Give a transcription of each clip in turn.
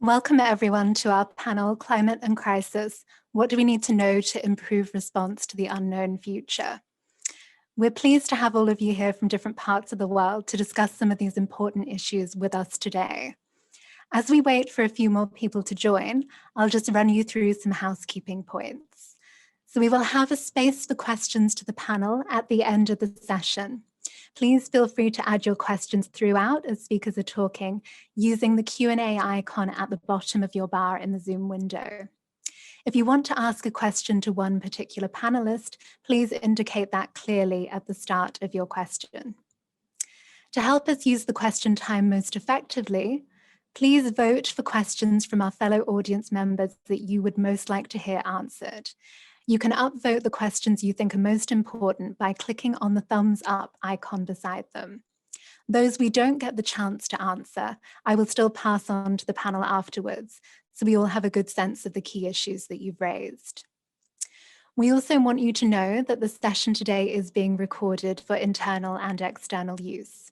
Welcome everyone to our panel, Climate and Crisis, What Do We Need to Know to Improve Response to the Unknown Future? We're pleased to have all of you here from different parts of the world to discuss some of these important issues with us today. As we wait for a few more people to join, I'll just run you through some housekeeping points. So we will have a space for questions to the panel at the end of the session. Please feel free to add your questions throughout as speakers are talking using the Q&A icon at the bottom of your bar in the Zoom window. If you want to ask a question to one particular panelist, please indicate that clearly at the start of your question. To help us use the question time most effectively, please vote for questions from our fellow audience members that you would most like to hear answered. You can upvote the questions you think are most important by clicking on the thumbs up icon beside them. Those we don't get the chance to answer, I will still pass on to the panel afterwards, so we all have a good sense of the key issues that you've raised. We also want you to know that the session today is being recorded for internal and external use.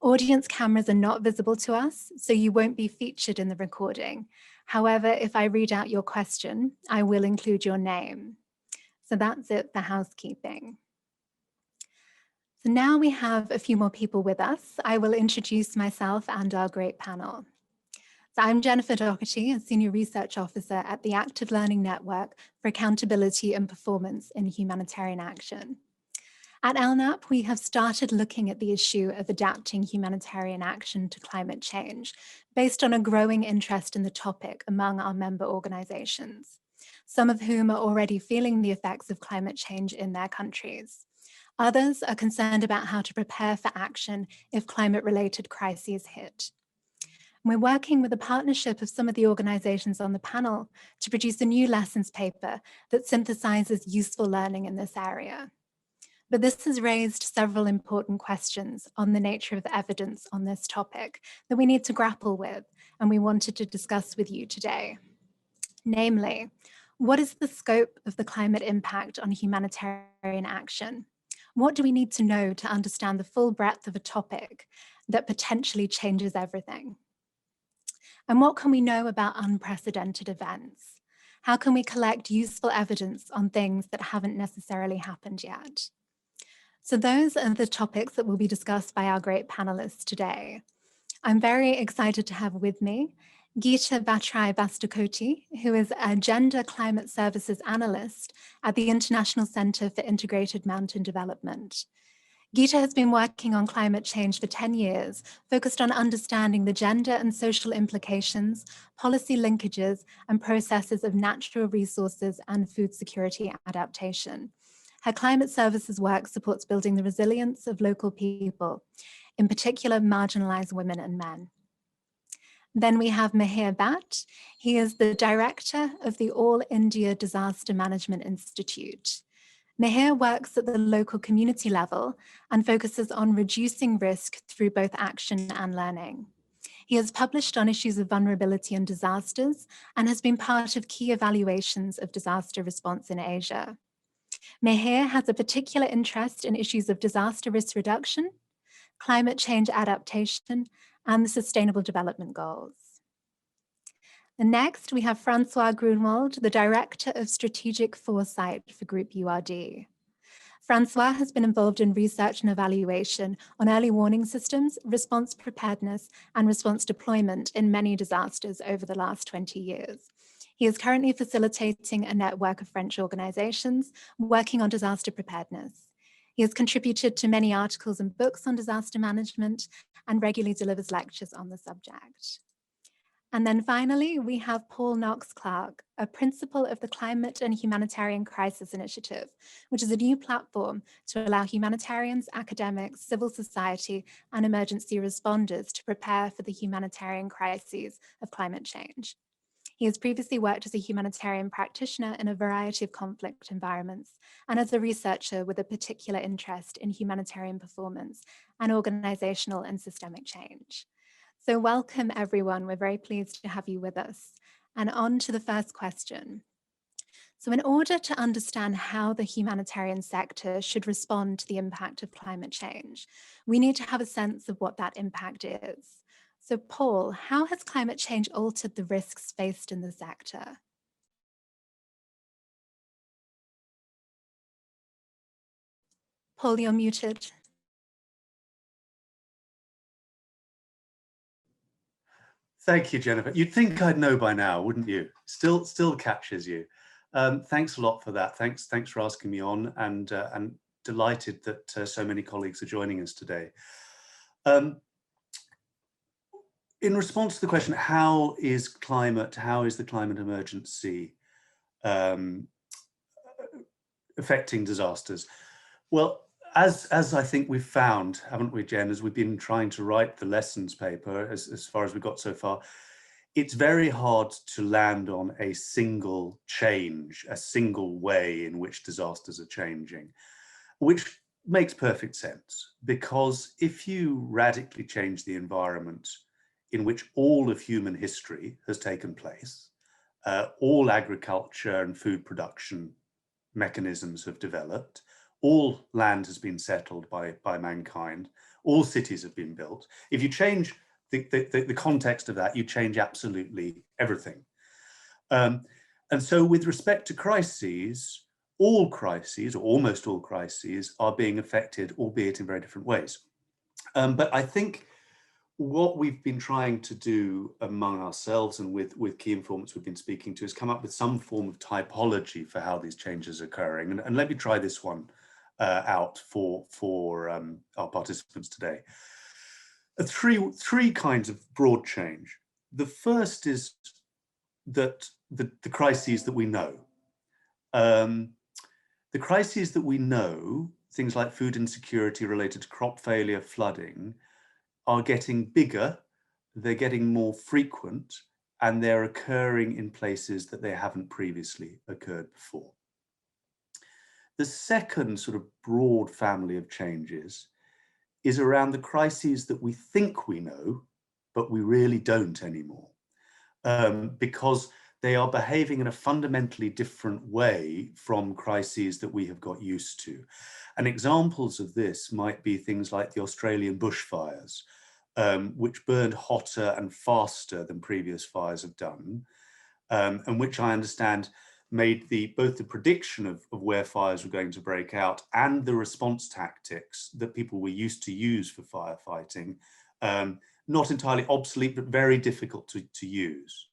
Audience cameras are not visible to us, so you won't be featured in the recording. However, if I read out your question, I will include your name. So that's it for housekeeping. So now we have a few more people with us. I will introduce myself and our great panel. So I'm Jennifer Doherty, a Senior Research Officer at the Active Learning Network for Accountability and Performance in Humanitarian Action. At ALNAP, we have started looking at the issue of adapting humanitarian action to climate change based on a growing interest in the topic among our member organizations, some of whom are already feeling the effects of climate change in their countries. Others are concerned about how to prepare for action if climate-related crises hit. We're working with a partnership of some of the organizations on the panel to produce a new lessons paper that synthesizes useful learning in this area. But this has raised several important questions on the nature of the evidence on this topic that we need to grapple with, and we wanted to discuss with you today. Namely, what is the scope of the climate impact on humanitarian action? What do we need to know to understand the full breadth of a topic that potentially changes everything? And what can we know about unprecedented events? How can we collect useful evidence on things that haven't necessarily happened yet? So those are the topics that will be discussed by our great panelists today. I'm very excited to have with me Geeta Bhatrai Bastakoti, who is a Gender Climate Services Analyst at the International Center for Integrated Mountain Development. Geeta has been working on climate change for 10 years, focused on understanding the gender and social implications, policy linkages, and processes of natural resources and food security adaptation. Her climate services work supports building the resilience of local people, in particular marginalized women and men. Then we have Mihir Bhatt. He is the director of the All India Disaster Management Institute. Mihir works at the local community level and focuses on reducing risk through both action and learning. He has published on issues of vulnerability and disasters and has been part of key evaluations of disaster response in Asia. Mihir has a particular interest in issues of disaster risk reduction, climate change adaptation, and the Sustainable Development Goals. And next, we have François Grunewald, the Director of Strategic Foresight for Groupe URD. François has been involved in research and evaluation on early warning systems, response preparedness, and response deployment in many disasters over the last 20 years. He is currently facilitating a network of French organizations working on disaster preparedness. He has contributed to many articles and books on disaster management and regularly delivers lectures on the subject. And then finally, we have Paul Knox Clarke, a principal of the Climate and Humanitarian Crisis Initiative, which is a new platform to allow humanitarians, academics, civil society, and emergency responders to prepare for the humanitarian crises of climate change. He has previously worked as a humanitarian practitioner in a variety of conflict environments and as a researcher with a particular interest in humanitarian performance and organizational and systemic change. So welcome everyone, we're very pleased to have you with us. And on to the first question. So in order to understand how the humanitarian sector should respond to the impact of climate change, we need to have a sense of what that impact is. So Paul, how has climate change altered the risks faced in the sector? Paul, you're muted. Thank you, Jennifer. You'd think I'd know by now, wouldn't you? Still catches you. Thanks a lot for that. Thanks for asking me on, and delighted that so many colleagues are joining us today. In response to the question, how is the climate emergency affecting disasters? Well, as I think we've found, haven't we, Jen, as we've been trying to write the lessons paper, as far as we got so far, it's very hard to land on a single change, a single way in which disasters are changing, which makes perfect sense, because if you radically change the environment in which all of human history has taken place, all agriculture and food production mechanisms have developed, all land has been settled by mankind, all cities have been built. If you change the context of that, you change absolutely everything. And so with respect to crises, all crises, or almost all crises, are being affected, albeit in very different ways. But I think what we've been trying to do among ourselves and with key informants we've been speaking to is come up with some form of typology for how these changes are occurring. And let me try this one out for our participants today. Three kinds of broad change. The first is that the crises that we know. The crises that we know, things like food insecurity related to crop failure, flooding, are getting bigger, they're getting more frequent, and they're occurring in places that they haven't previously occurred before. The second sort of broad family of changes is around the crises that we think we know, but we really don't anymore, because they are behaving in a fundamentally different way from crises that we have got used to. And examples of this might be things like the Australian bushfires, which burned hotter and faster than previous fires have done, and which I understand made both the prediction of where fires were going to break out and the response tactics that people were used to use for firefighting, not entirely obsolete, but very difficult to use.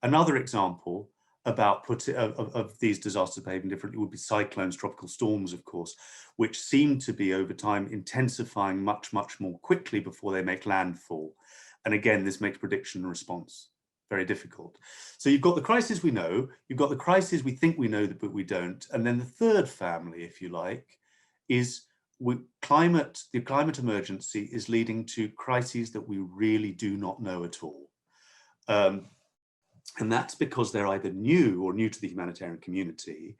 Another example about of these disasters behaving differently would be cyclones, tropical storms, of course, which seem to be over time intensifying much more quickly before they make landfall. And again, this makes prediction and response very difficult. So you've got the crises we know, you've got the crises we think we know but we don't. And then the third family, if you like, is the climate emergency is leading to crises that we really do not know at all. And that's because they're either new or new to the humanitarian community,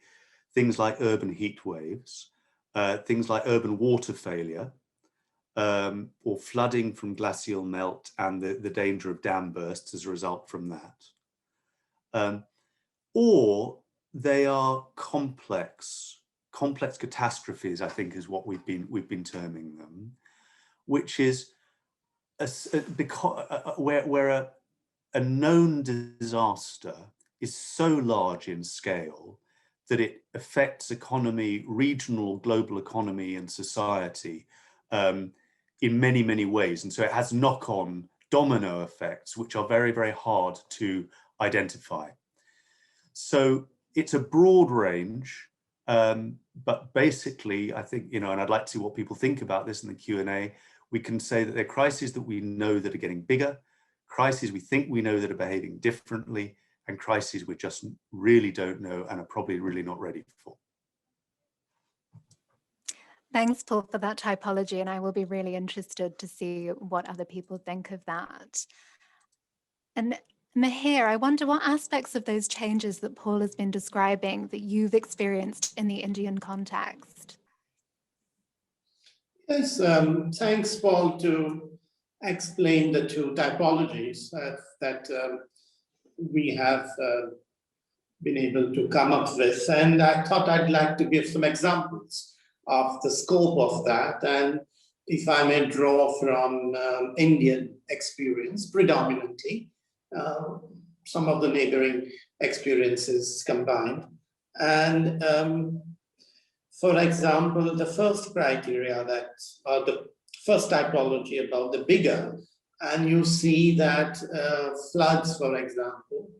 things like urban heat waves, things like urban water failure, or flooding from glacial melt and the danger of dam bursts as a result from that. Or they are complex catastrophes, I think is what we've been terming them, which is where a known disaster is so large in scale that it affects economy, regional, global economy and society in many ways. And so it has knock-on domino effects, which are very hard to identify. So it's a broad range, but basically, I think, and I'd like to see what people think about this in the Q&A, we can say that they're crises that we know that are getting bigger, crises we think we know that are behaving differently, and crises we just really don't know and are probably really not ready for. Thanks, Paul, for that typology, and I will be really interested to see what other people think of that. And Mihir, I wonder what aspects of those changes that Paul has been describing that you've experienced in the Indian context? Yes, thanks, Paul, to explain the two typologies that we have been able to come up with. And I thought I'd like to give some examples of the scope of that. And if I may draw from Indian experience predominantly, some of the neighboring experiences combined. And for example, the first criteria that, or the first typology about the bigger, and you see that floods, for example,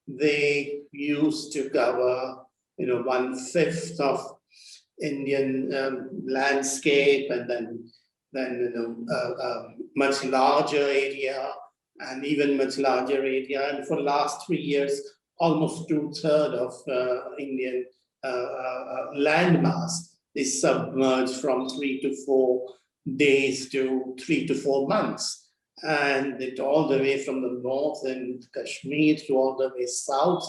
they used to cover, 1/5 of Indian landscape, and then much larger area, and even much larger area. And for the last 3 years, almost 2/3 of Indian landmass is submerged from 3 to 4 days to 3 to 4 months. And it all the way from the north in Kashmir to all the way south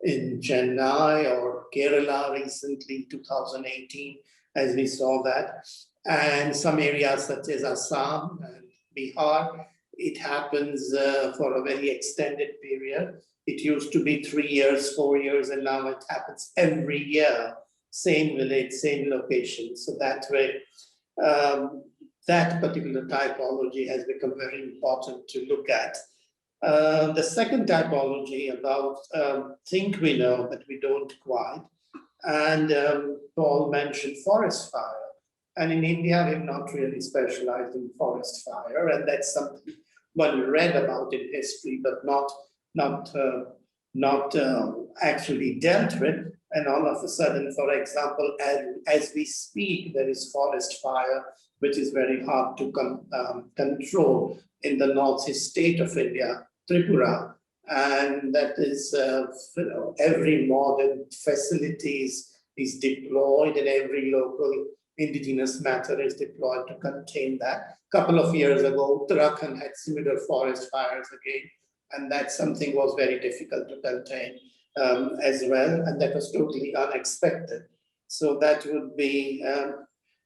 in Chennai or Kerala recently, 2018, as we saw that. And some areas such as Assam and Bihar, it happens for a very extended period. It used to be 3 years, 4 years, and now it happens every year. Same village, same location. So that way, that particular typology has become very important to look at. The second typology about think we know, but we don't quite. And Paul mentioned forest fire. And in India, we've not really specialized in forest fire. And that's something one read about in history, but not actually dealt with. And all of a sudden, for example, as we speak, there is forest fire, which is very hard to control in the northeast state of India, Tripura. And that is, every modern facilities is deployed, and every local indigenous matter is deployed to contain that. A couple of years ago, Uttarakhand had similar forest fires again, and that something was very difficult to contain as well, and that was totally unexpected. So that would be,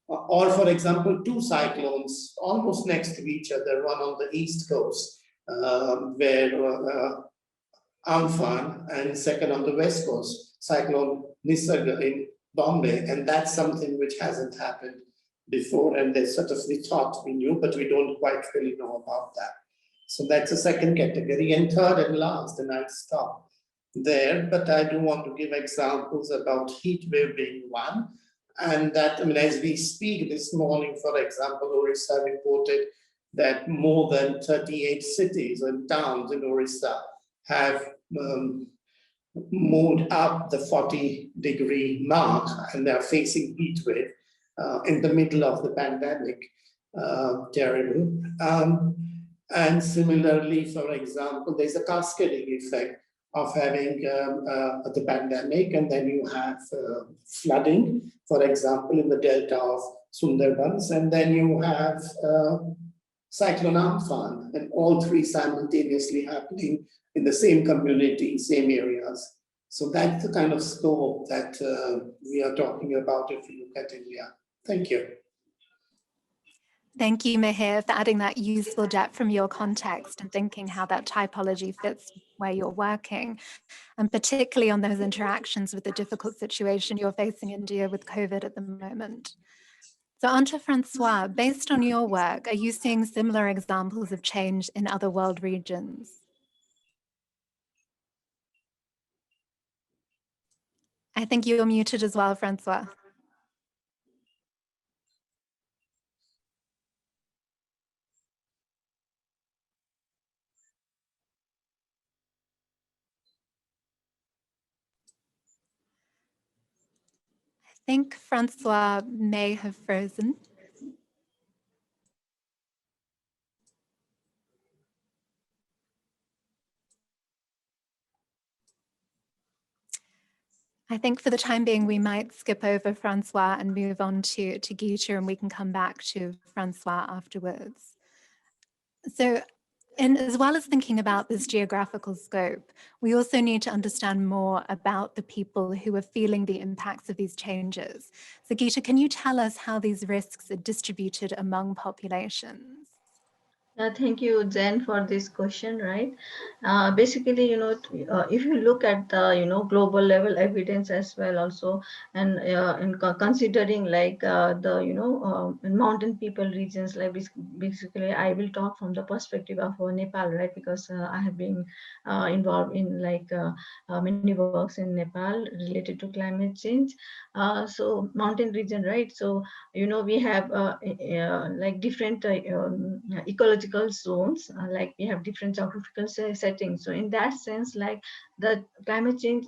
or for example, 2 cyclones almost next to each other, one on the east coast, where Amphan, and second on the west coast, Cyclone Nisarga in Bombay, and that's something which hasn't happened before, and they sort of we thought we knew, but we don't quite really know about that. So that's the second category, and third and last, and I'll stop there, but I do want to give examples about heat wave being one, and that, as we speak this morning, for example, Orissa reported that more than 38 cities and towns in Orissa have moved up the 40-degree mark, and they're facing heat wave in the middle of the pandemic. Terrible. And similarly, for example, there's a cascading effect of having the pandemic, and then you have flooding, for example, in the delta of Sundarbans, and then you have Cyclone Amphan, and all three simultaneously happening in the same community, same areas. So that's the kind of scope that we are talking about if you look at India. Thank you. Thank you, Mihir, for adding that useful depth from your context and thinking how that typology fits where you're working, and particularly on those interactions with the difficult situation you're facing in India with COVID at the moment. So on to François, based on your work, are you seeing similar examples of change in other world regions? I think you're muted as well, François. I think François may have frozen. I think for the time being, we might skip over François and move on to Geeta, and we can come back to François afterwards. So, as well as thinking about this geographical scope, we also need to understand more about the people who are feeling the impacts of these changes. So Geeta, can you tell us how these risks are distributed among populations? Thank you, Jen, for this question, right? Basically, if you look at the, global level evidence as well also, and considering like in mountain people regions, like basically, I will talk from the perspective of Nepal, right? Because I have been involved in like many works in Nepal related to climate change. So mountain region, right? So we have like different ecological zones, like we have different geographical settings. So in that sense, like the climate change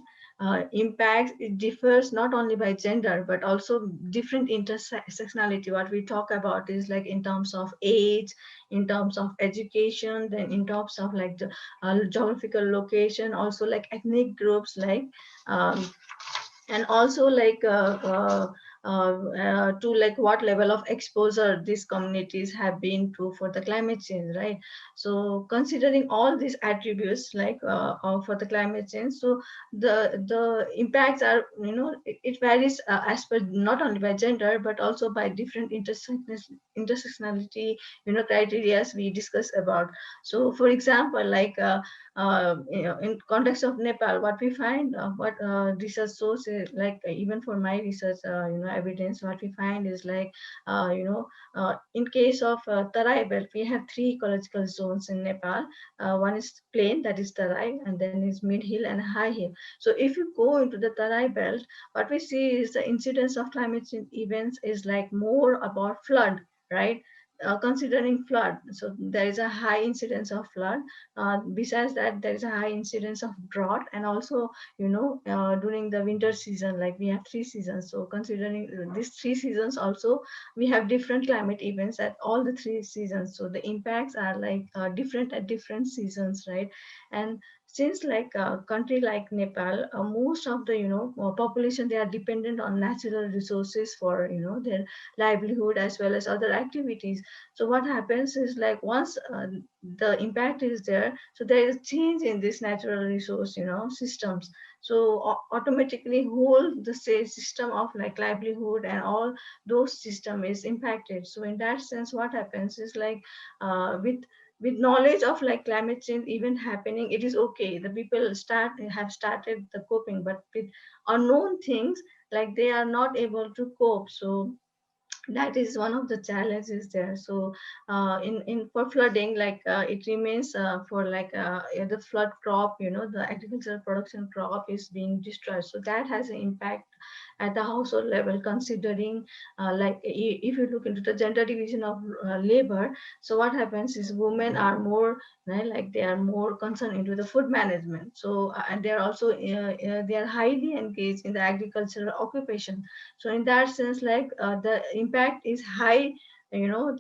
impacts, it differs not only by gender but also different intersectionality. What we talk about is like in terms of age, in terms of education, then in terms of like the geographical location, also like ethnic groups, like um, and also like to like what level of exposure these communities have been to for the climate change, right? So considering all these attributes like for the climate change, so the impacts are, it varies as per not only by gender but also by different intersectionality, criteria we discuss about. So for example, like in context of Nepal, what we find, what research shows is like even for my research, evidence, what we find is like, in case of Tarai belt, we have three ecological zones in Nepal. One is plain, that is Tarai, and then is mid hill and high hill. So if you go into the Tarai belt, what we see is the incidence of climate change events is like more about flood, right? Considering flood, so there is a high incidence of flood. Besides that, there is a high incidence of drought, and also, during the winter season, like we have three seasons. So considering these three seasons, also we have different climate events at all the three seasons. So the impacts are like different at different seasons, right? And since like a country like Nepal, most of the population, they are dependent on natural resources for their livelihood as well as other activities. So what happens is like once the impact is there, so there is change in this natural resource systems. So automatically whole the say system of like livelihood and all those system is impacted. So in that sense, what happens is like with knowledge of like climate change even happening, it is okay, the people have started the coping, but with unknown things, like they are not able to cope. So that is one of the challenges there. So in for flooding, like it remains for like the flood crop, the agricultural production crop is being destroyed. So that has an impact at the household level, considering like if you look into the gender division of labor. So what happens is women are more, right, like they are more concerned into the food management. So and they are also they are highly engaged in the agricultural occupation. So in that sense, like the impact is high,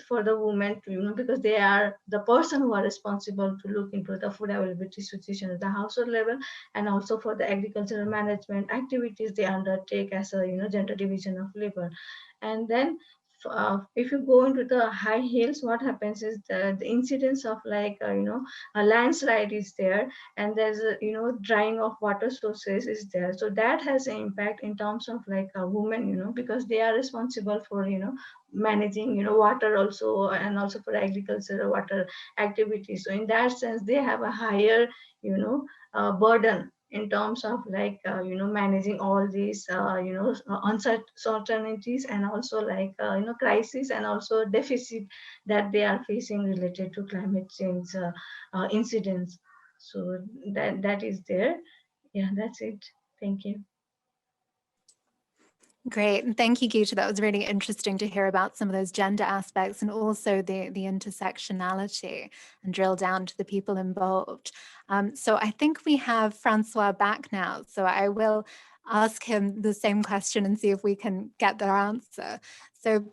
for the women to, because they are the person who are responsible to look into the food availability situation at the household level, and also for the agricultural management activities they undertake as a gender division of labor. And then if you go into the high hills, what happens is the incidence of like a landslide is there, and there's a drying of water sources is there. So that has an impact in terms of like a woman, because they are responsible for managing water also, and also for agricultural water activities. So in that sense, they have a higher burden in terms of like managing all these uncertainties, and also like crisis, and also deficit that they are facing related to climate change incidents. So that is there. Yeah, that's it. Thank you. Great. And thank you, Geeta. That was really interesting to hear about some of those gender aspects and also the intersectionality, and drill down to the people involved. So I think we have François back now. So I will ask him the same question and see if we can get their answer. So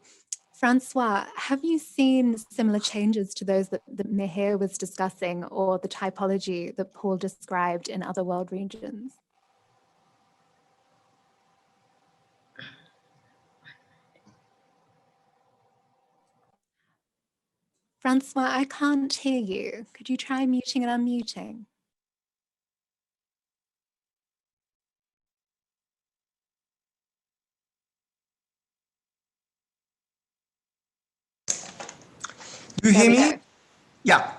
François, have you seen similar changes to those that Mihir was discussing, or the typology that Paul described in other world regions? François, I can't hear you. Could you try muting and unmuting? Do you hear me? Yeah.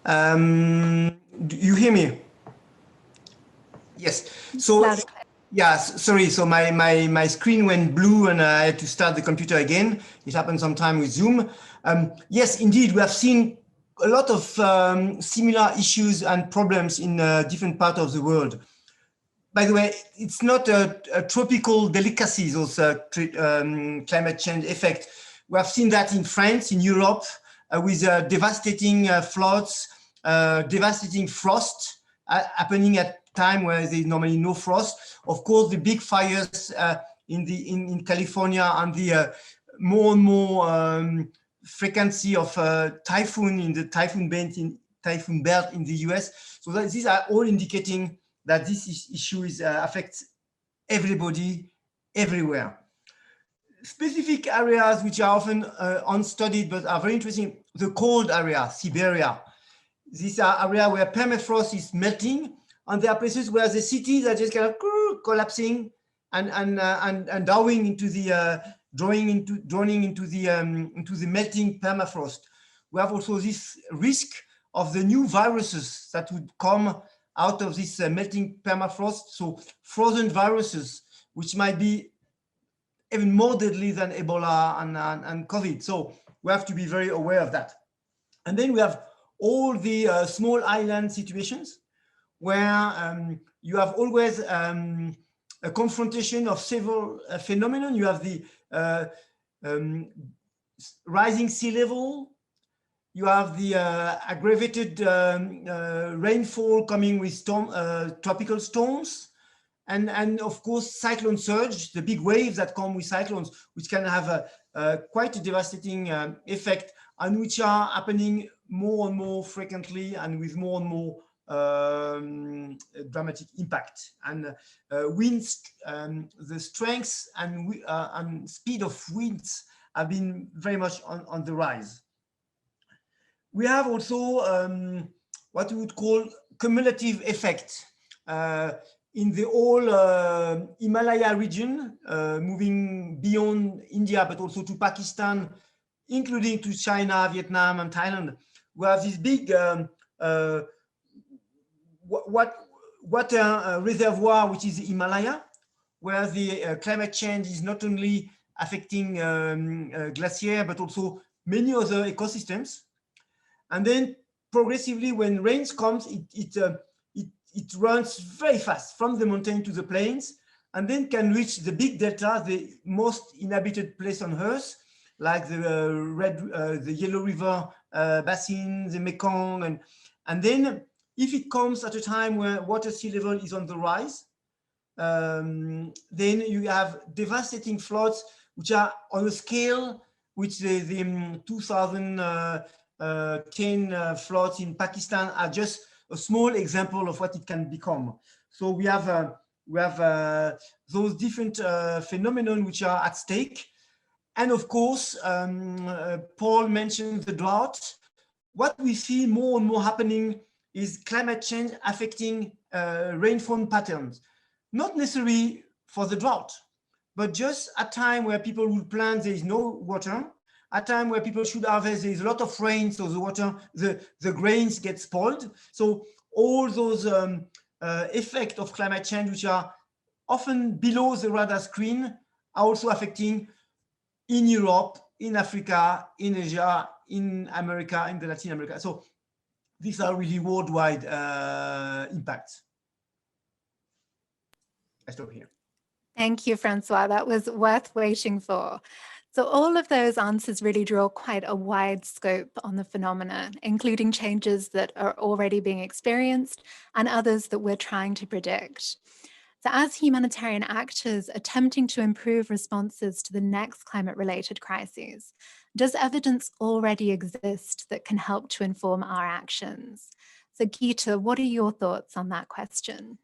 Do you hear me? Yes. So, Loud and clear. yeah, sorry. So my screen went blue and I had to start the computer again. It happened sometime with Zoom. Yes, indeed, we have seen a lot of similar issues and problems in different parts of the world. By the way, it's not a tropical delicacy, those climate change effect. We have seen that in France, in Europe, with devastating floods, devastating frost happening at time where there's normally no frost. Of course, the big fires in California and the more and more frequency of typhoon in the typhoon belt in the US. So these are all indicating that this issue affects everybody, everywhere. Specific areas which are often unstudied but are very interesting, the cold area, Siberia. These are areas where permafrost is melting, and there are places where the cities are just kind of collapsing and drawing into the melting permafrost. We have also this risk of the new viruses that would come out of this melting permafrost, so frozen viruses, which might be even more deadly than Ebola and COVID. So we have to be very aware of that. And then we have all the small island situations where you have always a confrontation of several phenomena. You have the rising sea level. You have the aggravated rainfall coming with tropical storms. And of course, cyclone surge, the big waves that come with cyclones, which can have quite a devastating effect, and which are happening more and more frequently and with more and more dramatic impact. And winds, the strength and speed of winds have been very much on the rise. We have also what we would call cumulative effect in the whole Himalaya region, moving beyond India, but also to Pakistan, including to China, Vietnam, and Thailand. We have this big water reservoir, which is the Himalaya, where the climate change is not only affecting glacier, but also many other ecosystems. And then progressively, when rains comes, it runs very fast from the mountain to the plains, and then can reach the big delta, the most inhabited place on Earth, like the Yellow River basin, the Mekong, and then if it comes at a time where water sea level is on the rise, then you have devastating floods, which are on a scale which the 2010 floods in Pakistan are just a small example of what it can become. So we have those different phenomena which are at stake. And of course, Paul mentioned the drought. What we see more and more happening is climate change affecting rainfall patterns, not necessarily for the drought, but just a time where people will plant, there is no water, a time where people should harvest, there is a lot of rain, so the water, the grains get spoiled. So all those effects of climate change, which are often below the radar screen, are also affecting in Europe, in Africa, in Asia, in America, in the Latin America. So these are really worldwide impacts. I stop here. Thank you, François. That was worth waiting for. So all of those answers really draw quite a wide scope on the phenomena, including changes that are already being experienced and others that we're trying to predict. So as humanitarian actors attempting to improve responses to the next climate-related crises, does evidence already exist that can help to inform our actions? So Geeta, what are your thoughts on that question?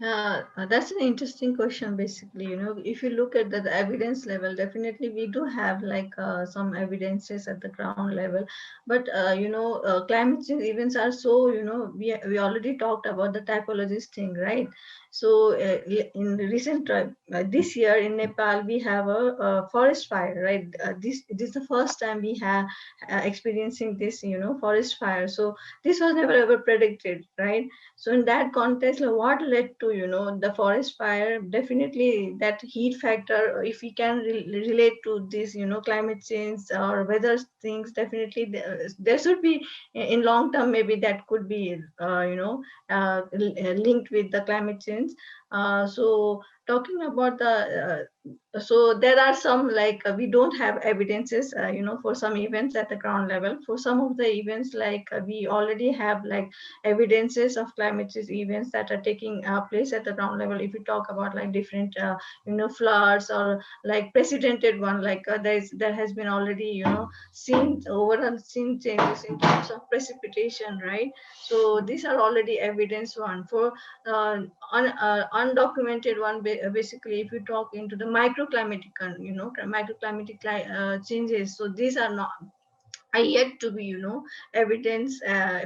That's an interesting question. Basically, if you look at the evidence level, definitely we do have like some evidences at the ground level, but climate change events are so, we already talked about the typologies thing, right? So in recent this year in Nepal, we have a forest fire, right? This is the first time we have experiencing this, forest fire. So this was never ever predicted, right? So in that context, what led to, the forest fire? Definitely that heat factor, if we can relate to this, climate change or weather things, definitely there should be in long term, maybe that could be, linked with the climate change. So talking about the so there are some we don't have evidences for some events at the ground level. For some of the events, we already have evidences of climate change events that are taking place at the ground level. If we talk about different floods or precedented one, there has been already seen overall seen changes in terms of precipitation, right? So these are already evidence one. For undocumented one, basically if you talk into the microclimatic changes, so these are not are yet to be evidence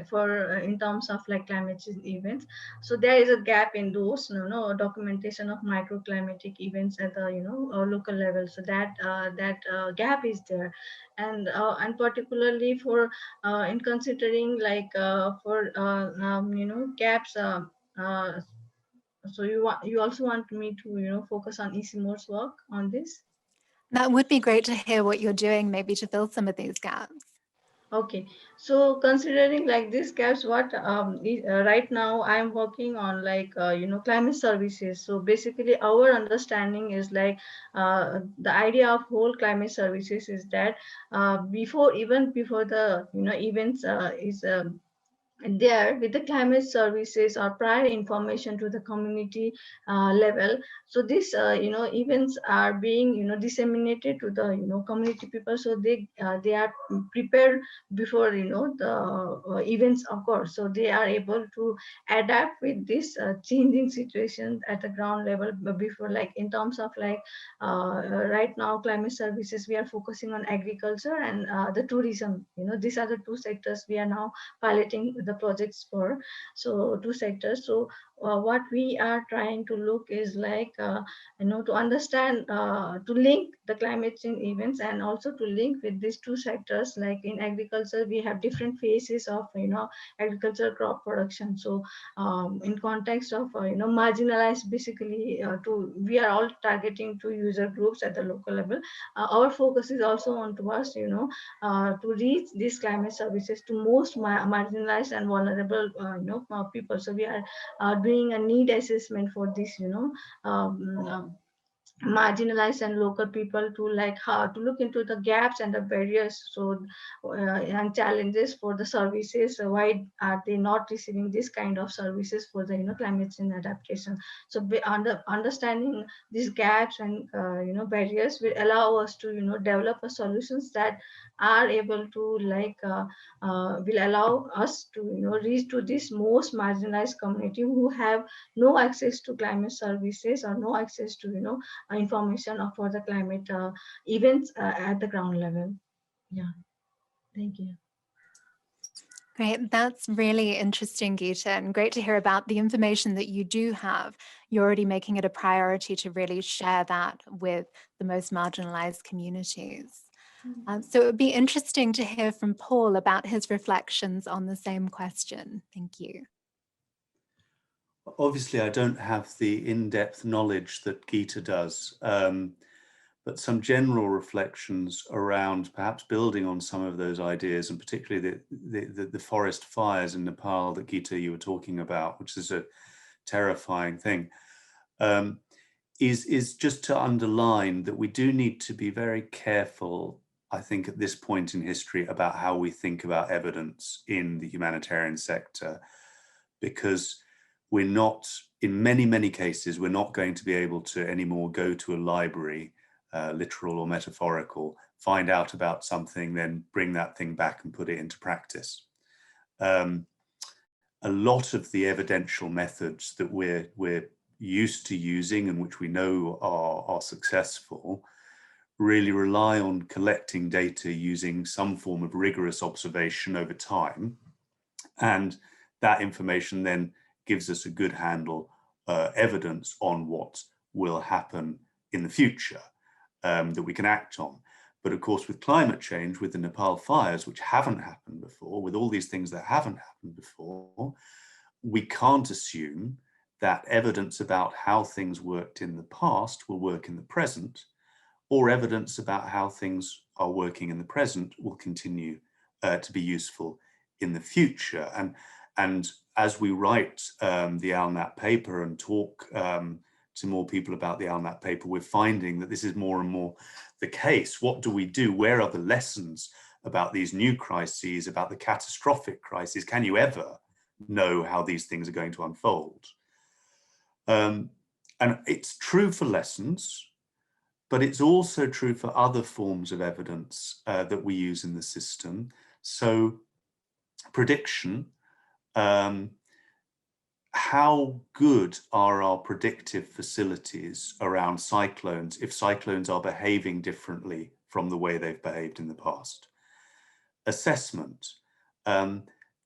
for in terms of climate change events. So there is a gap in those documentation of microclimatic events at the local level. So that gap is there. And particularly for in considering for gaps, so you also want me to focus on ICIMOD's work on this? That would be great to hear what you're doing, maybe to fill some of these gaps. Okay, so considering these gaps, what right now I'm working on climate services. So basically our understanding is the idea of whole climate services is that even before the events is there with the climate services or prior information to the community level. So this events are being disseminated to the community people, so they are prepared before the events occur, so they are able to adapt with this changing situation at the ground level before, in terms of right now climate services, we are focusing on agriculture and the tourism. These are the two sectors we are now piloting the projects for. So two sectors. So what we are trying to look is to understand, to link the climate change events and also to link with these two sectors. Like in agriculture, we have different phases of agriculture crop production. So in context of marginalized, basically we are all targeting to user groups at the local level. Our focus is also on towards to reach these climate services to most marginalized and vulnerable people. So we are doing a need assessment for this marginalized and local people to how to look into the gaps and the barriers, so and challenges for the services. Why are they not receiving this kind of services for the climate change adaptation? So understanding these gaps and barriers will allow us to develop a solutions that are able to will allow us to reach to this most marginalized community who have no access to climate services or no access to information for the climate events at the ground level. Yeah, thank you. Great, that's really interesting, Geeta, and great to hear about the information that you do have. You're already making it a priority to really share that with the most marginalized communities. So it would be interesting to hear from Paul about his reflections on the same question. Thank you. Obviously, I don't have the in-depth knowledge that Geeta does, but some general reflections around perhaps building on some of those ideas, and particularly the forest fires in Nepal that Geeta you were talking about, which is a terrifying thing, is just to underline that we do need to be very careful, I think, at this point in history about how we think about evidence in the humanitarian sector, because we're not, in many cases, we're not going to be able to anymore go to a library, literal or metaphorical, find out about something, then bring that thing back and put it into practice. A lot of the evidential methods that we're used to using and which we know are successful really rely on collecting data using some form of rigorous observation over time. And that information then gives us a good handle evidence on what will happen in the future that we can act on. But of course, with climate change, with the Nepal fires, which haven't happened before, with all these things that haven't happened before, we can't assume that evidence about how things worked in the past will work in the present, or evidence about how things are working in the present will continue to be useful in the future. And as we write the ALNAP paper and talk to more people about the ALNAP paper, we're finding that this is more and more the case. What do we do? Where are the lessons about these new crises, about the catastrophic crises? Can you ever know how these things are going to unfold? And it's true for lessons, but it's also true for other forms of evidence that we use in the system. So prediction, how good are our predictive facilities around cyclones if cyclones are behaving differently from the way they've behaved in the past? Assessment,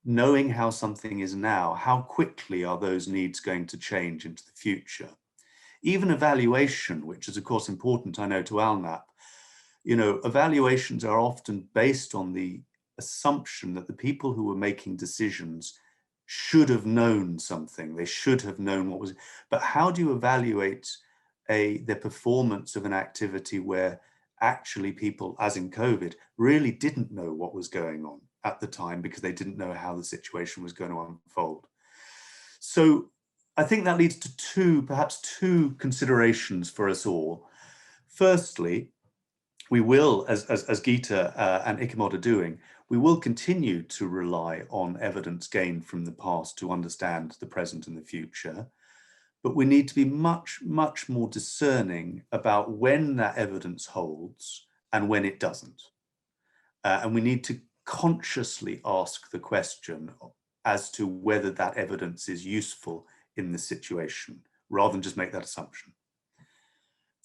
knowing how something is now, how quickly are those needs going to change into the future? Even evaluation, which is of course important, I know, to ALNAP. You know, evaluations are often based on the assumption that the people who were making decisions should have known something. They should have known what was, but how do you evaluate the performance of an activity where actually people, as in COVID, really didn't know what was going on at the time because they didn't know how the situation was going to unfold? So I think that leads to perhaps two considerations for us all. Firstly, we will, as Geeta and ICIMOD are doing, we will continue to rely on evidence gained from the past to understand the present and the future. But we need to be much, much more discerning about when that evidence holds and when it doesn't. And we need to consciously ask the question as to whether that evidence is useful in the situation, rather than just make that assumption.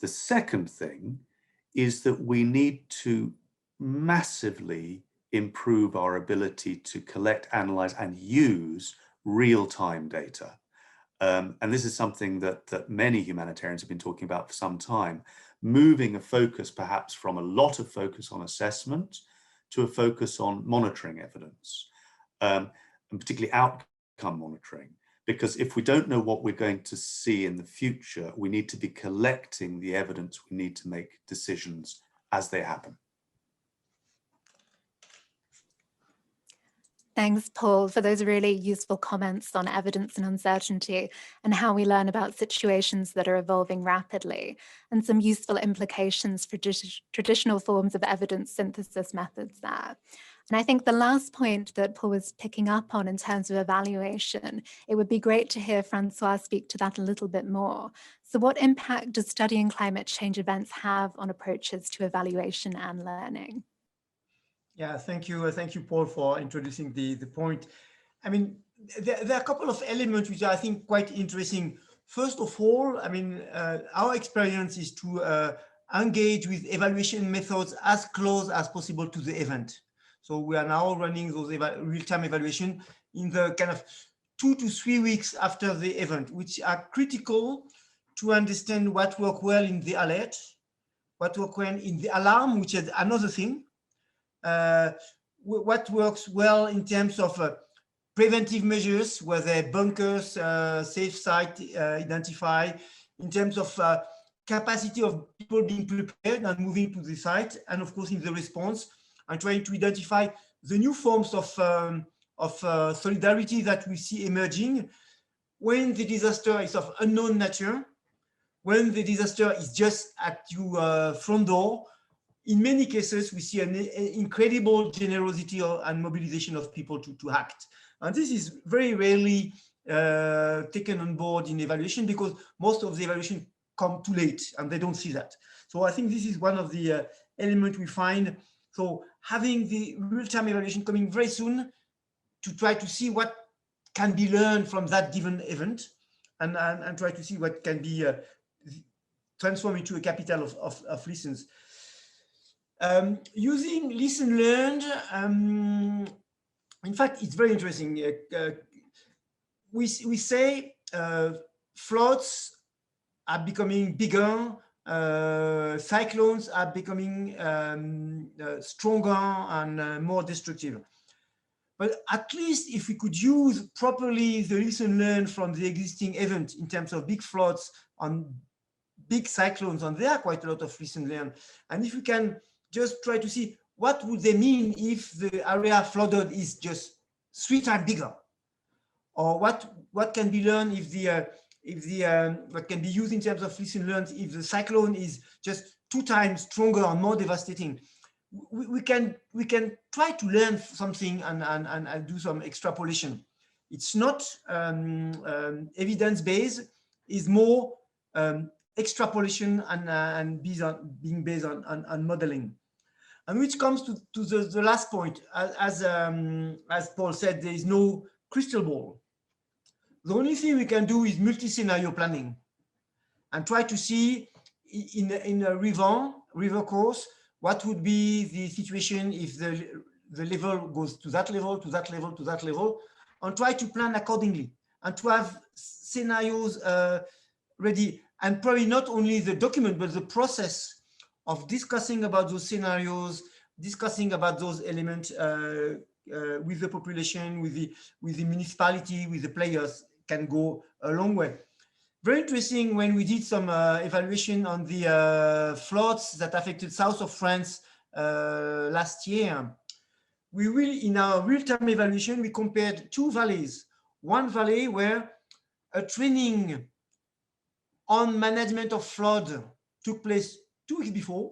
The second thing is that we need to massively improve our ability to collect, analyze, and use real-time data. And this is something that many humanitarians have been talking about for some time, moving a focus perhaps from a lot of focus on assessment to a focus on monitoring evidence, and particularly outcome monitoring. Because if we don't know what we're going to see in the future, we need to be collecting the evidence we need to make decisions as they happen. Thanks, Paul, for those really useful comments on evidence and uncertainty and how we learn about situations that are evolving rapidly, and some useful implications for traditional forms of evidence synthesis methods there. And I think the last point that Paul was picking up on in terms of evaluation, it would be great to hear François speak to that a little bit more. So what impact does studying climate change events have on approaches to evaluation and learning? Yeah, thank you, Paul, for introducing the point. I mean, there are a couple of elements which are, I think, quite interesting. First of all, I mean, our experience is to engage with evaluation methods as close as possible to the event. So we are now running those real-time evaluation in the kind of 2 to 3 weeks after the event, which are critical to understand what worked well in the alert, what worked well in the alarm, which is another thing. What works well in terms of preventive measures, whether bunkers, safe site identify, in terms of capacity of people being prepared and moving to the site, and of course in the response, and trying to identify the new forms of solidarity that we see emerging when the disaster is of unknown nature, when the disaster is just at your front door. In many cases, we see an incredible generosity and mobilization of people to act. And this is very rarely taken on board in evaluation because most of the evaluation come too late and they don't see that. So I think this is one of the elements we find. So having the real-time evaluation coming very soon to try to see what can be learned from that given event and try to see what can be transformed into a capital of lessons. Using lesson learned, in fact, it's very interesting. We say floods are becoming bigger, cyclones are becoming stronger and more destructive. But at least if we could use properly the lesson learned from the existing event in terms of big floods on big cyclones, and there are quite a lot of lesson learned. And if we can just try to see what would they mean if the area flooded is just 3 times bigger, or what can be learned if what can be used in terms of lesson learned if the cyclone is just 2 times stronger and more devastating. We can try to learn something and do some extrapolation. It's not evidence-based, it's more extrapolation and being based on modeling. And which comes to the last point, as Paul said, there is no crystal ball. The only thing we can do is multi-scenario planning and try to see in a river course, what would be the situation if the level goes to that level, to that level, to that level, and try to plan accordingly and to have scenarios ready. And probably not only the document, but the process of discussing about those scenarios, discussing about those elements with the population, with the municipality, with the players can go a long way. Very interesting when we did some evaluation on the floods that affected south of France last year. In our real-time evaluation, we compared 2 valleys. One valley where a training on management of flood took place 2 weeks before,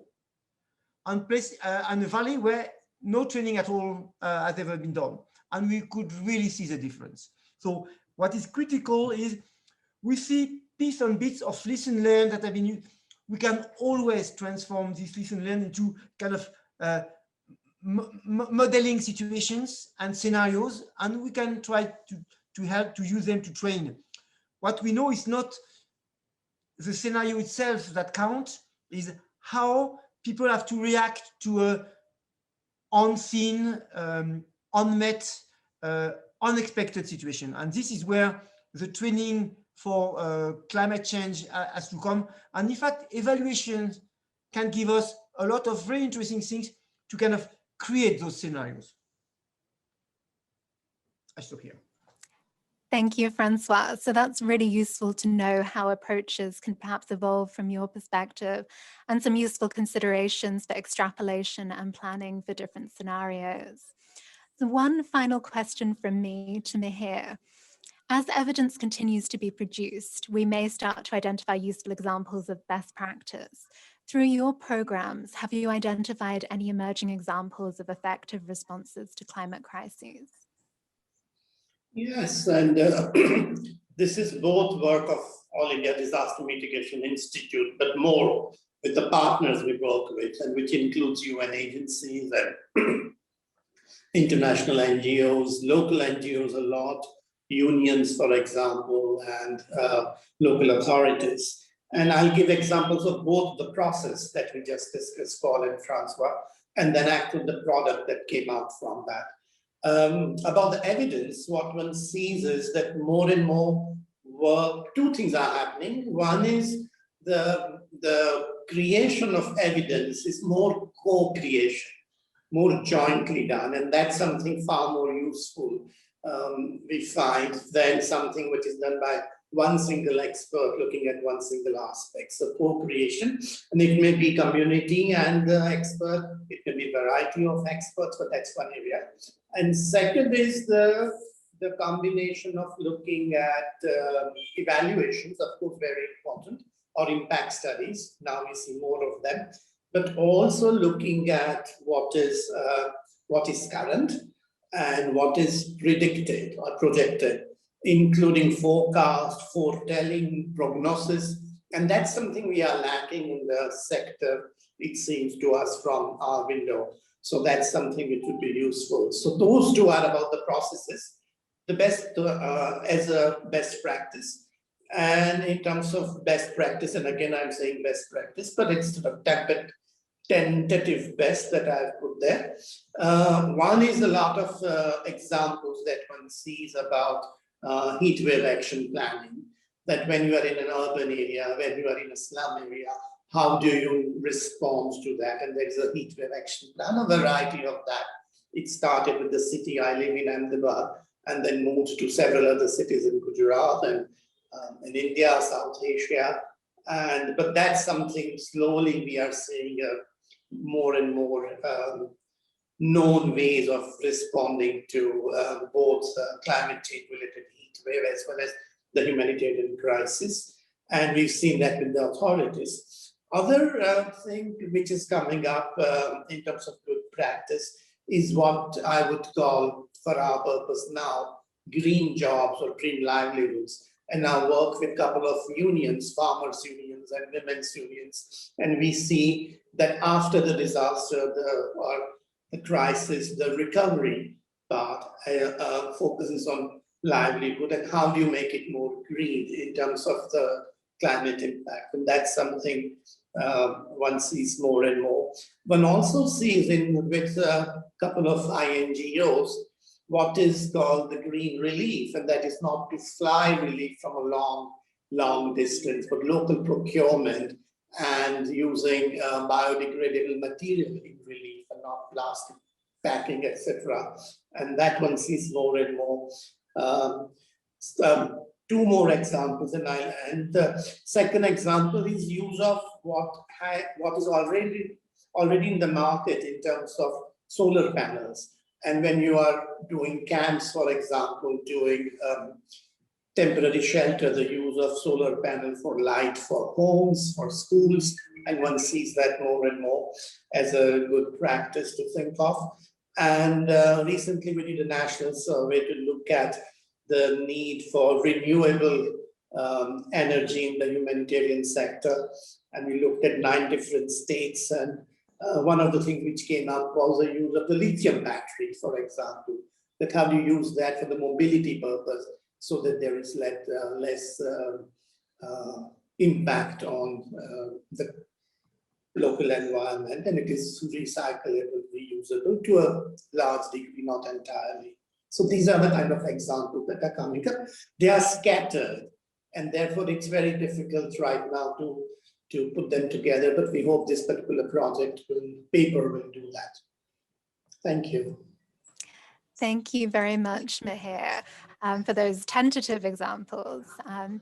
and a valley where no training at all has ever been done. And we could really see the difference. So what is critical is we see pieces and bits of lesson learned that have been used. We can always transform this lesson learned into kind of modeling situations and scenarios, and we can try to help to use them to train. What we know is not the scenario itself that counts, is how people have to react to a unseen, unmet, unexpected situation. And this is where the training for climate change has to come. And in fact, evaluations can give us a lot of very interesting things to kind of create those scenarios. I stop here. Thank you, François. So that's really useful to know how approaches can perhaps evolve from your perspective, and some useful considerations for extrapolation and planning for different scenarios. So one final question from me to Mihir. As evidence continues to be produced, we may start to identify useful examples of best practice. Through your programs, have you identified any emerging examples of effective responses to climate crises? Yes, and this is both work of All India Disaster Mitigation Institute, but more with the partners we work with, and which includes UN agencies and international NGOs, local NGOs a lot, unions, for example, and local authorities. And I'll give examples of both the process that we just discussed, Paul and François, and then actually the product that came out from that. About the evidence, what one sees is that more and more work, 2 things are happening. One is the creation of evidence is more co-creation, more jointly done, and that's something far more useful, we find, than something which is done by one single expert looking at one single aspect. So co-creation, and it may be community and expert, it may be variety of experts, but that's one area. And second is the combination of looking at evaluations, of course, very important, or impact studies. Now we see more of them, but also looking at what is current and what is predicted or projected, including forecast, foretelling, prognosis. And that's something we are lacking in the sector, it seems to us from our window. So that's something which would be useful. So those 2 are about the processes, the best as a best practice. And in terms of best practice, and again, I'm saying best practice, but it's sort of tentative best that I've put there. One is a lot of examples that one sees about heat wave action planning. that when you are in an urban area, when you are in a slum area, how do you respond to that? And there is a heat wave action plan, a variety of that. It started with the city I live in, Ahmedabad, and then moved to several other cities in Gujarat and in India, South Asia. But that's something slowly we are seeing more and more known ways of responding to both climate change related heat wave as well as the humanitarian crisis. And we've seen that with the authorities. Other thing which is coming up in terms of good practice is what I would call, for our purpose now, green jobs or green livelihoods. And I work with a couple of unions, farmers unions and women's unions. And we see that after the disaster or the crisis, the recovery part focuses on livelihood and how do you make it more green in terms of the climate impact. And that's something one sees more and more. One also sees with a couple of INGOs what is called the green relief, and that is not to fly relief from a long distance, but local procurement and using biodegradable material in relief and not plastic packing, etc. And that one sees more and more. Two more examples, and I'll end. The second example is use of what is already in the market in terms of solar panels. And when you are doing camps, for example, doing temporary shelter, the use of solar panel for light for homes, for schools, and one sees that more and more as a good practice to think of. And recently we did a national survey to look at the need for renewable energy in the humanitarian sector. And we looked at 9 different states, and one of the things which came up was the use of the lithium battery, for example. That how do you use that for the mobility purpose so that there is less impact on the local environment, and it is recyclable, reusable to a large degree, not entirely. So these are the kind of examples that are coming up. They are scattered, and therefore it's very difficult right now to put them together, but we hope this particular paper will do that. Thank you. Thank you very much, Mihir, for those tentative examples.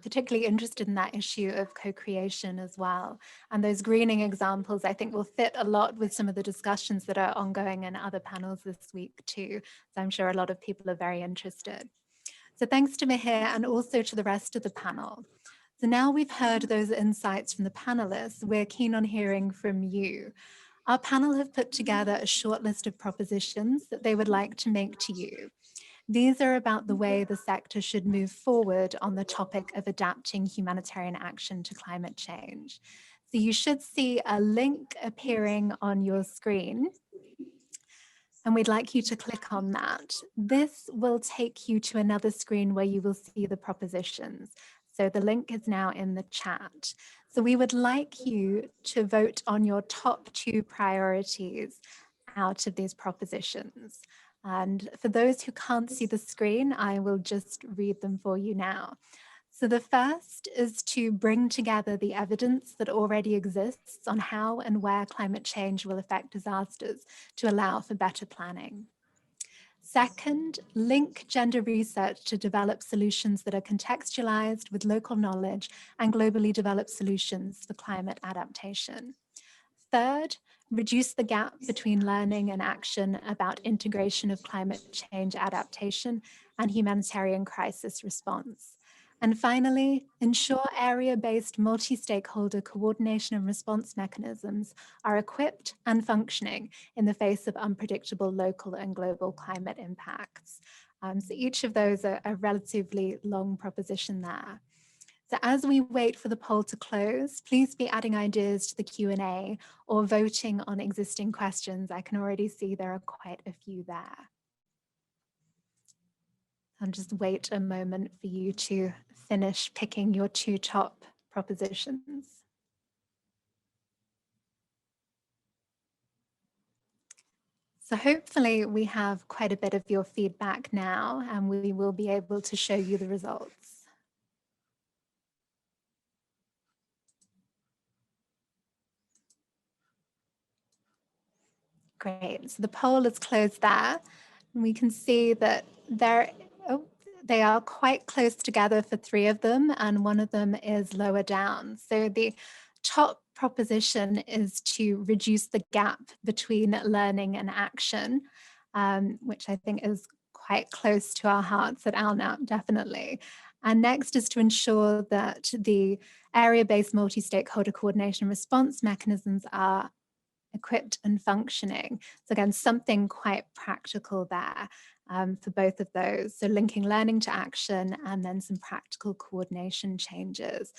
Particularly interested in that issue of co-creation as well. And those greening examples, I think, will fit a lot with some of the discussions that are ongoing in other panels this week too. So I'm sure a lot of people are very interested. So thanks to Mihir and also to the rest of the panel. So now we've heard those insights from the panelists, we're keen on hearing from you. Our panel have put together a short list of propositions that they would like to make to you. These are about the way the sector should move forward on the topic of adapting humanitarian action to climate change. So you should see a link appearing on your screen, and we'd like you to click on that. This will take you to another screen where you will see the propositions. So the link is now in the chat. So we would like you to vote on your top 2 priorities out of these propositions. And for those who can't see the screen, I will just read them for you now. So the first is to bring together the evidence that already exists on how and where climate change will affect disasters to allow for better planning. Second, link gender research to develop solutions that are contextualized with local knowledge and globally developed solutions for climate adaptation. Third, reduce the gap between learning and action about integration of climate change adaptation and humanitarian crisis response. And finally, ensure area-based multi-stakeholder coordination and response mechanisms are equipped and functioning in the face of unpredictable local and global climate impacts. So each of those are a relatively long proposition there. So as we wait for the poll to close, please be adding ideas to the Q&A or voting on existing questions. I can already see there are quite a few there. I'll just wait a moment for you to finish picking your 2 top propositions. So hopefully we have quite a bit of your feedback now, and we will be able to show you the results. Great. So the poll is closed there. And we can see that they are quite close together for 3 of them, and 1 of them is lower down. So the top proposition is to reduce the gap between learning and action, which I think is quite close to our hearts at ALNAP, definitely. And next is to ensure that the area-based multi-stakeholder coordination response mechanisms are equipped and functioning. So again, something quite practical there for both of those. So linking learning to action and then some practical coordination changes.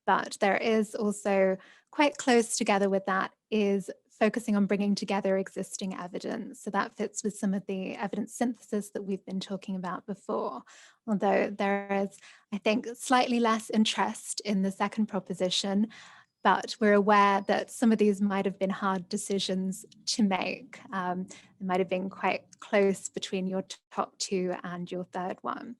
But there is also quite close together with that is focusing on bringing together existing evidence. So that fits with some of the evidence synthesis that we've been talking about before. Although there is, I think, slightly less interest in the second proposition, but we're aware that some of these might have been hard decisions to make. It might have been quite close between your top 2 and your third one.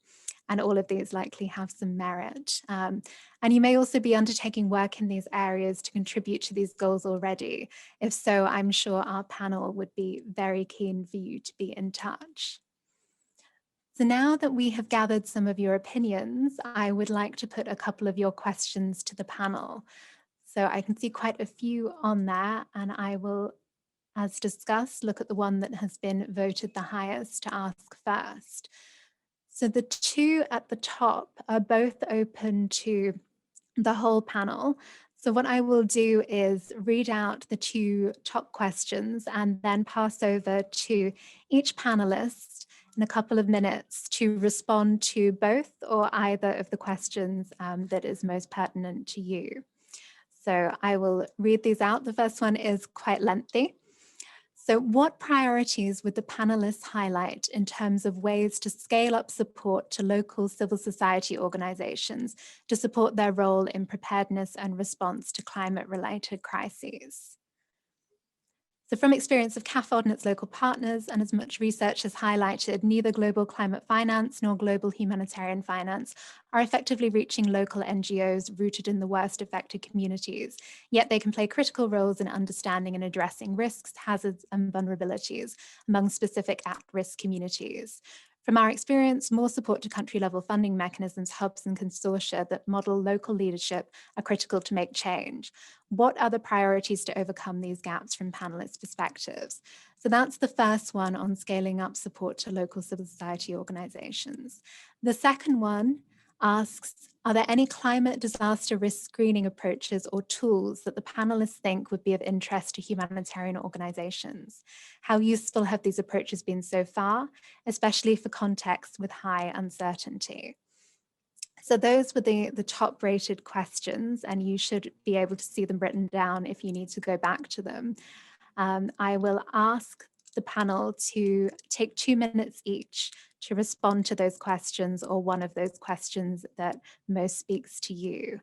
And all of these likely have some merit. And you may also be undertaking work in these areas to contribute to these goals already. If so, I'm sure our panel would be very keen for you to be in touch. So now that we have gathered some of your opinions, I would like to put a couple of your questions to the panel. So I can see quite a few on there, and I will, as discussed, look at the one that has been voted the highest to ask first. So the 2 at the top are both open to the whole panel. So what I will do is read out the 2 top questions and then pass over to each panelist in a couple of minutes to respond to both or either of the questions that is most pertinent to you. So I will read these out. The first one is quite lengthy. So what priorities would the panelists highlight in terms of ways to scale up support to local civil society organizations to support their role in preparedness and response to climate-related crises? So from experience of CAFOD and its local partners, and as much research has highlighted, neither global climate finance nor global humanitarian finance are effectively reaching local NGOs rooted in the worst affected communities, yet they can play critical roles in understanding and addressing risks, hazards, and vulnerabilities among specific at-risk communities. From our experience, more support to country-level funding mechanisms, hubs, and consortia that model local leadership are critical to make change. What are the priorities to overcome these gaps from panelists' perspectives? So that's the first one on scaling up support to local civil society organizations. The second one asks, are there any climate disaster risk screening approaches or tools that the panelists think would be of interest to humanitarian organizations? How useful have these approaches been so far, especially for contexts with high uncertainty? So those were the top rated questions, and you should be able to see them written down if you need to go back to them. I will ask the panel to take 2 minutes each to respond to those questions or one of those questions that most speaks to you.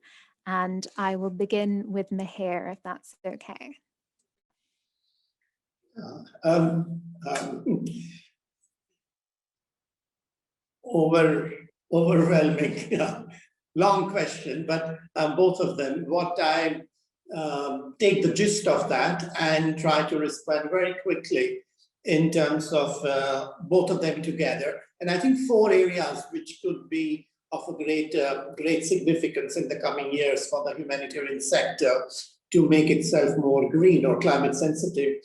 And I will begin with Mihir, if that's okay. Overwhelming, long question, but both of them. What I take the gist of that and try to respond very quickly in terms of both of them together. And I think 4 areas which could be of a great significance in the coming years for the humanitarian sector to make itself more green or climate sensitive.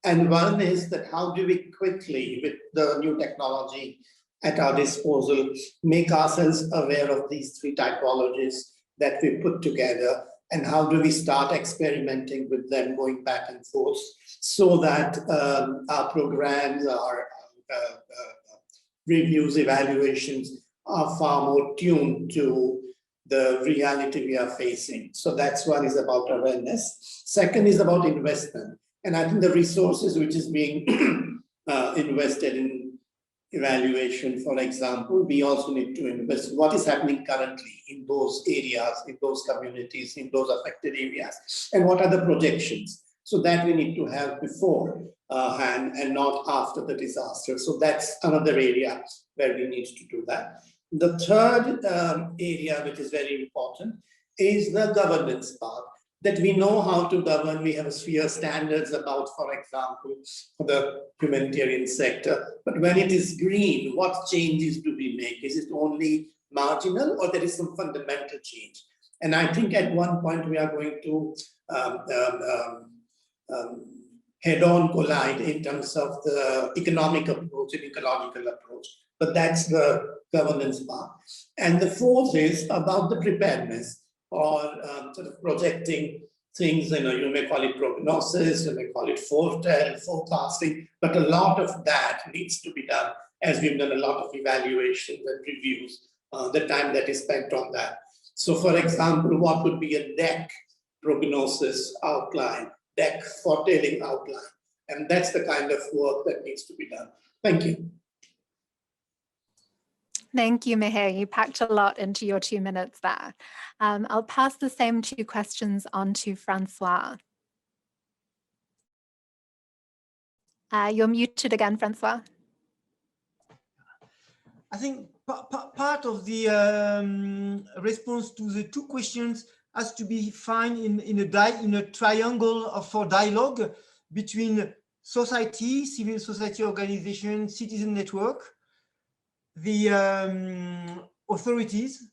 And one is that how do we quickly, with the new technology at our disposal, make ourselves aware of these 3 typologies that we put together, and how do we start experimenting with them, going back and forth, so that our programs, our reviews, evaluations are far more tuned to the reality we are facing. So that's one, is about awareness. Second is about investment. And I think the resources which is being invested in evaluation, for example, we also need to invest what is happening currently in those areas, in those communities, in those affected areas, and what are the projections. So that we need to have before hand and not after the disaster. So that's another area where we need to do that. The third area, which is very important, is the governance part. that we know how to govern. We have sphere standards about, for example, for the humanitarian sector. But when it is green, what changes do we make? Is it only marginal, or there is some fundamental change? And I think at one point we are going to head-on collide in terms of the economic approach and ecological approach. But that's the governance part. And the fourth is about the preparedness, or sort of projecting things. You may call it prognosis, you may call it forecasting, but a lot of that needs to be done, as we've done a lot of evaluations and reviews, the time that is spent on that. So for example, what would be a DEC prognosis outline, DEC foretelling outline? And that's the kind of work that needs to be done. Thank you. Thank you, Mihir. You packed a lot into your 2 minutes there. I'll pass the same 2 questions on to François. You're muted again, François. I think part of the response to the 2 questions has to be found in a triangle for dialogue between society, civil society organization, citizen network, the authorities,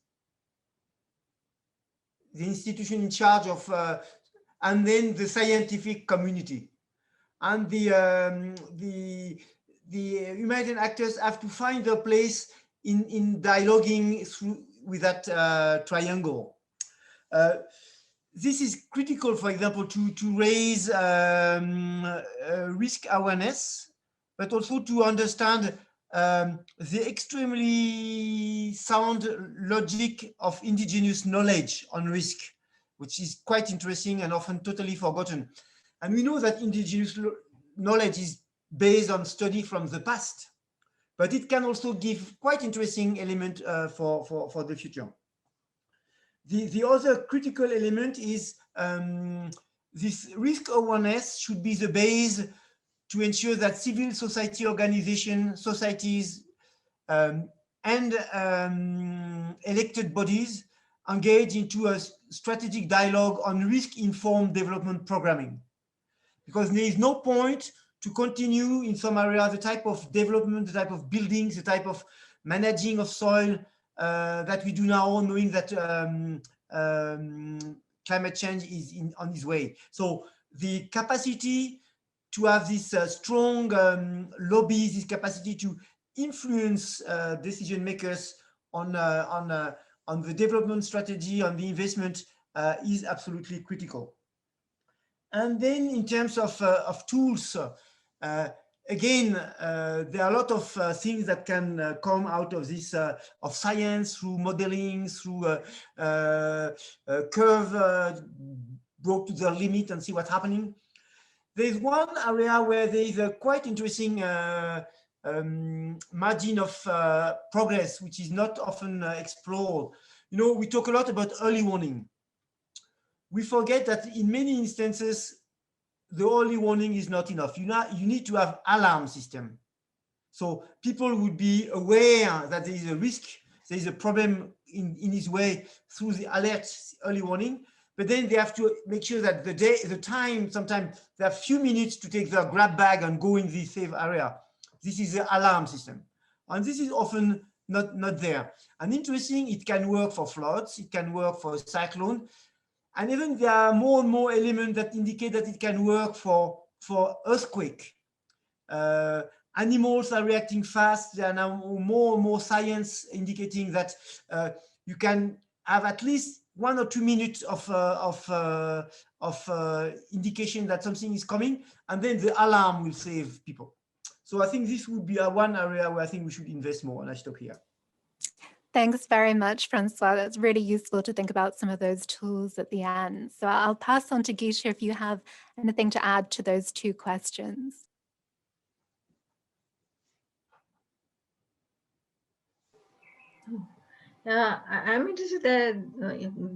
the institution in charge of, and then the scientific community. And the humanitarian actors have to find their place in dialoguing with that triangle. This is critical, for example, to raise risk awareness, but also to understand the extremely sound logic of indigenous knowledge on risk, which is quite interesting and often totally forgotten. And we know that indigenous knowledge is based on study from the past, but it can also give quite interesting element for the future. The other critical element is this risk awareness should be the base to ensure that civil society organizations, societies, and elected bodies engage into a strategic dialogue on risk-informed development programming. Because there is no point to continue in some area the type of development, the type of buildings, the type of managing of soil that we do now, knowing that climate change is on its way. So the capacity to have this strong lobbies, this capacity to influence decision makers on the development strategy, on the investment is absolutely critical. And then in terms of tools, again, there are a lot of things that can come out of this, of science, through modeling, through curve brought to their limit and see what's happening. There's one area where there is a quite interesting margin of progress, which is not often explored. You know, we talk a lot about early warning. We forget that in many instances, the early warning is not enough. You need to have alarm system. So people would be aware that there is a risk, there is a problem in his way through the alert early warning, but then they have to make sure that the time, sometimes they have few minutes to take their grab bag and go in the safe area. This is the alarm system. And this is often not there. And interesting, it can work for floods, it can work for cyclone, and even there are more and more elements that indicate that it can work for earthquake. Animals are reacting fast. There are now more and more science indicating that you can have at least 1 or 2 minutes of indication that something is coming, and then the alarm will save people. So I think this would be one area where I think we should invest more, and I stop here. Thanks very much, François. That's really useful to think about some of those tools at the end. So I'll pass on to Geeta if you have anything to add to those 2 questions. Yeah, I'm interested that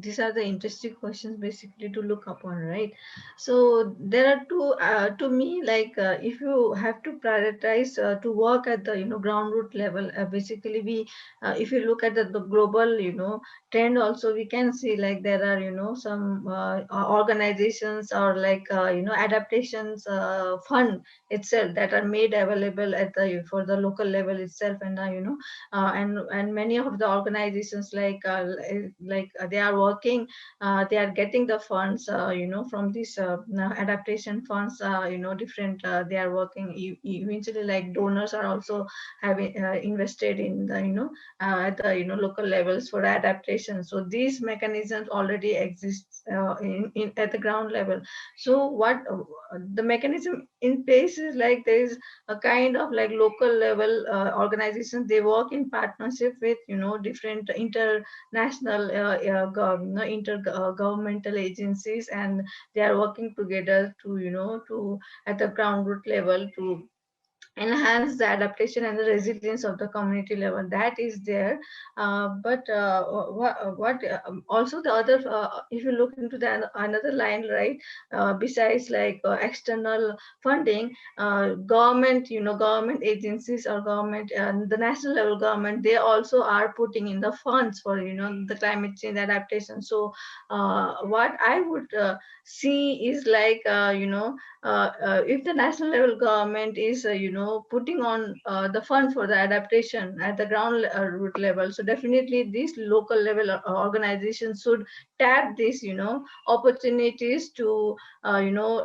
these are the interesting questions basically to look upon, right? So there are two, to me, like if you have to prioritize to work at the ground root level, basically if you look at the global trend also, we can see like there are some organizations or like adaptations fund itself that are made available at the for the local level itself, and and many of the organizations they are working, they are getting the funds from these adaptation funds, different they are working eventually, like donors are also having invested in the at the local levels for adaptation. So these mechanisms already exist in at the ground level. So what the mechanism in place is like there is a kind of like local level organizations, they work in partnership with different international intergovernmental agencies, and they are working together to to at the ground root level to enhance the adaptation and the resilience of the community level. That is there. But also the other, if you look into the another line, right, besides like external funding, government, government agencies or government, the national level government, they also are putting in the funds for the climate change adaptation. So what I would see is like if the national level government is putting on the fund for the adaptation at the ground root level, so definitely these local level organizations should tap these opportunities to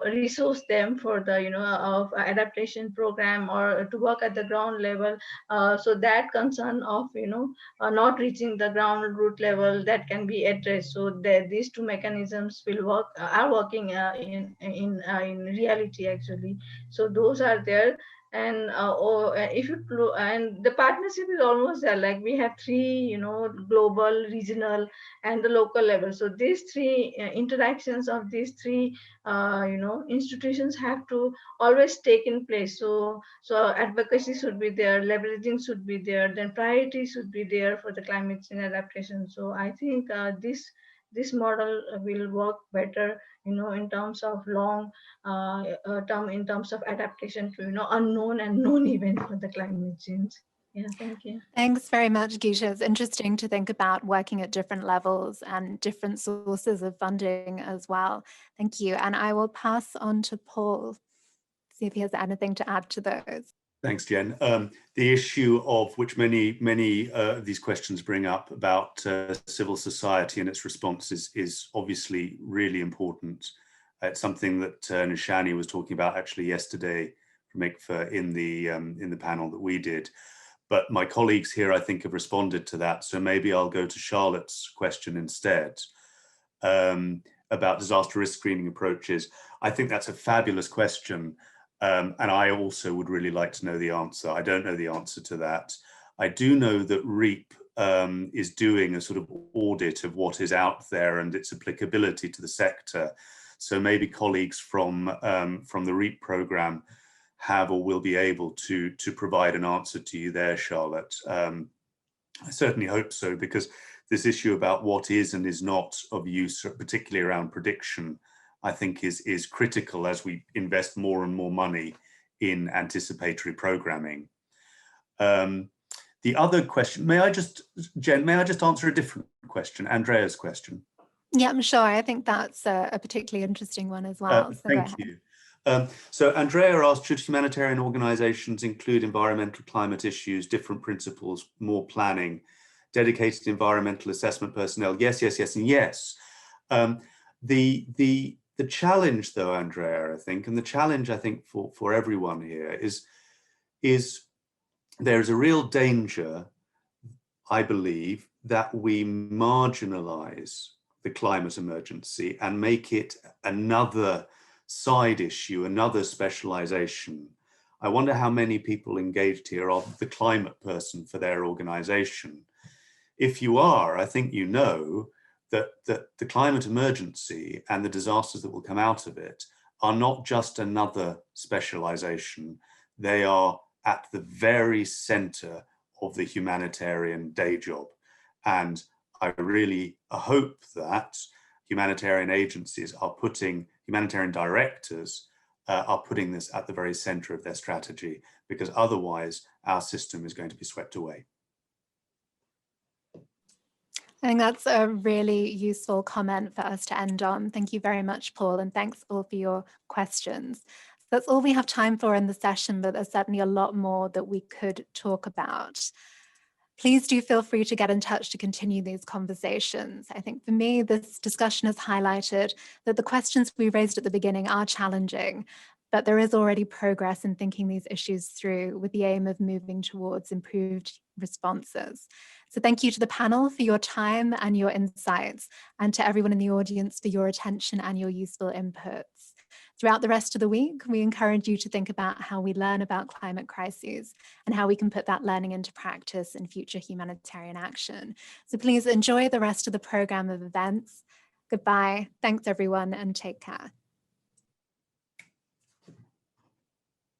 resource them for the of adaptation program or to work at the ground level, so that concern of not reaching the ground root level, that can be addressed. So these two mechanisms will work, are working in reality actually. So those are there. And and the partnership is almost there, like we have three, global, regional, and the local level. So these three interactions of these three institutions have to always take in place. So advocacy should be there, leveraging should be there, then priority should be there for the climate change adaptation. So I think this model will work better, in terms of long term, in terms of adaptation to unknown and known event for the climate change. Yeah, thank you. Thanks very much, Geeta. It's interesting to think about working at different levels and different sources of funding as well. Thank you. And I will pass on to Paul, see if he has anything to add to those. Thanks, Jen. The issue of which many of these questions bring up about civil society and its responses is obviously really important. It's something that Nishani was talking about actually yesterday from ICFA in the panel that we did. But my colleagues here, I think, have responded to that. So maybe I'll go to Charlotte's question instead about disaster risk screening approaches. I think that's a fabulous question. And I also would really like to know the answer. I don't know the answer to that. I do know that REAP is doing a sort of audit of what is out there and its applicability to the sector. So maybe colleagues from the REAP program have or will be able to provide an answer to you there, Charlotte. I certainly hope so, because this issue about what is and is not of use, particularly around prediction, I think is critical as we invest more and more money in anticipatory programming. The other question, Jen, may I just answer a different question, Andrea's question? Yeah, I'm sure. I think that's a particularly interesting one as well. So thank you. So Andrea asked, should humanitarian organizations include environmental climate issues, different principles, more planning, dedicated environmental assessment personnel? Yes, yes, yes, and yes. The challenge though, Andrea, I think, and the challenge I think for everyone here is there's a real danger, I believe, that we marginalize the climate emergency and make it another side issue, another specialization. I wonder how many people engaged here are the climate person for their organization. If you are, I think you know that the climate emergency and the disasters that will come out of it are not just another specialization. They are at the very center of the humanitarian day job. And I really hope that humanitarian agencies are putting, humanitarian directors are putting this at the very center of their strategy, because otherwise our system is going to be swept away. I think that's a really useful comment for us to end on. Thank you very much, Paul, and thanks all for your questions. That's all we have time for in the session, but there's certainly a lot more that we could talk about. Please do feel free to get in touch to continue these conversations. I think for me, this discussion has highlighted that the questions we raised at the beginning are challenging, but there is already progress in thinking these issues through with the aim of moving towards improved responses. So thank you to the panel for your time and your insights, and to everyone in the audience for your attention and your useful inputs. Throughout the rest of the week, we encourage you to think about how we learn about climate crises and how we can put that learning into practice in future humanitarian action. So please enjoy the rest of the program of events. Goodbye. Thanks, everyone, and take care.